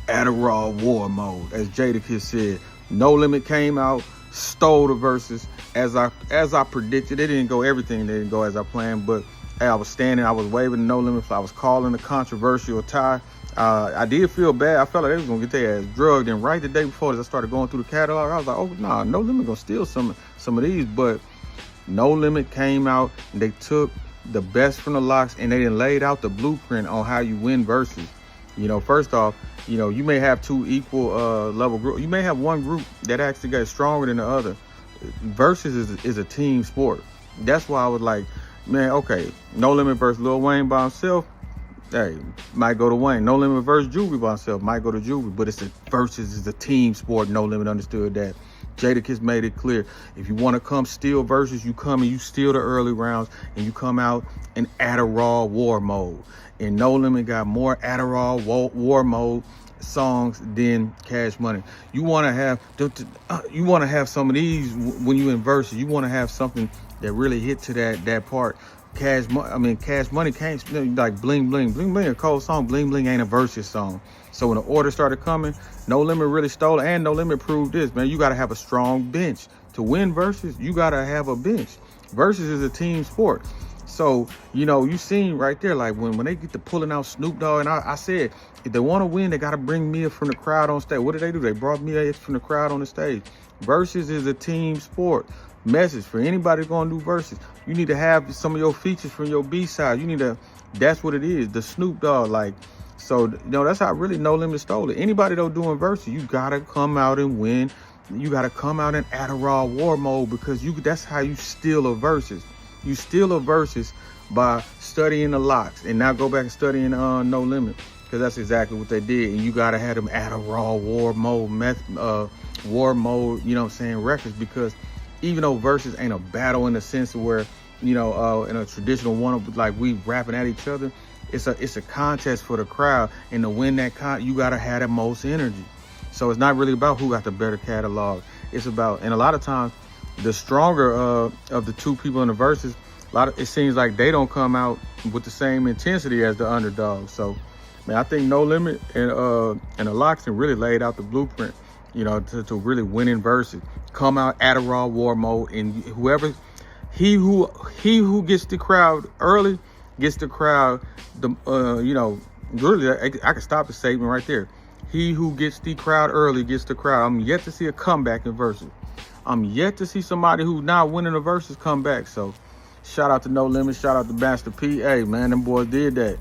Adderall war mode, as Jadakiss said. No Limit came out, stole the verses as I predicted. It didn't go everything, it didn't go as I planned, but hey, I was standing, I was waving the No Limit, I was calling a controversial tie. I did feel bad. I felt like they was gonna get their ass drugged, and right the day before, as I started going through the catalog, I was like, oh nah, No Limit gonna steal some of these. But No Limit came out and they took the best from the locks, and they done laid out the blueprint on how you win versus. You know, first off, you know, you may have two equal level group. You may have one group that actually got stronger than the other. Versus is a team sport. That's why I was like, man, okay, No Limit versus Lil Wayne by himself, hey, might go to Wayne. No Limit versus Juvie by himself, might go to Juvie. But it's a versus is a team sport. No Limit understood that. Jadakiss made it clear. If you want to come steal versus, you come and you steal the early rounds, and you come out in Adderall war mode. And No Limit got more Adderall war mode songs than Cash Money. You want to have some of these when you in verses. You want to have something that really hit to that part. Cash Money can't, like Bling Bling. Bling Bling a cold song. Bling Bling ain't a versus song. So when the order started coming, No Limit really stole it, and No Limit proved this, man. You got to have a strong bench to win versus. You got to have a bench. Versus is a team sport. So, you know, you seen right there, like when they get to pulling out Snoop Dogg, and I said, if they want to win, they got to bring Mia from the crowd on stage. What did they do? They brought Mia from the crowd on the stage. Versus is a team sport. Message for anybody going to do versus. You need to have some of your features from your B-side. You need to, that's what it is, the Snoop Dogg, like. So, you know, that's how really No Limit stole it. Anybody though doing versus, you got to come out and win. You got to come out in Adderall war mode, because that's how you steal a versus. You steal a versus by studying the locks, and now go back and studying No Limit, because that's exactly what they did. And you gotta have them Adderall war mode war mode, you know what I'm saying, records, because even though versus ain't a battle in the sense of where, you know, in a traditional one, like we rapping at each other, it's a contest for the crowd, and to win that you gotta have the most energy. So it's not really about who got the better catalog. It's about, and a lot of times, the stronger of the two people in the verses, it seems like they don't come out with the same intensity as the underdog. So, man, I think No Limit and the Locks really laid out the blueprint, you know, to really win in verses. Come out Adderall war mode, and he who gets the crowd early gets the crowd. You know, really, I can stop the statement right there. He who gets the crowd early gets the crowd. I'm yet to see a comeback in verses. I'm yet to see somebody who's not winning the verses come back. So shout out to No Limit, shout out to Master P. Hey, man, them boys did that.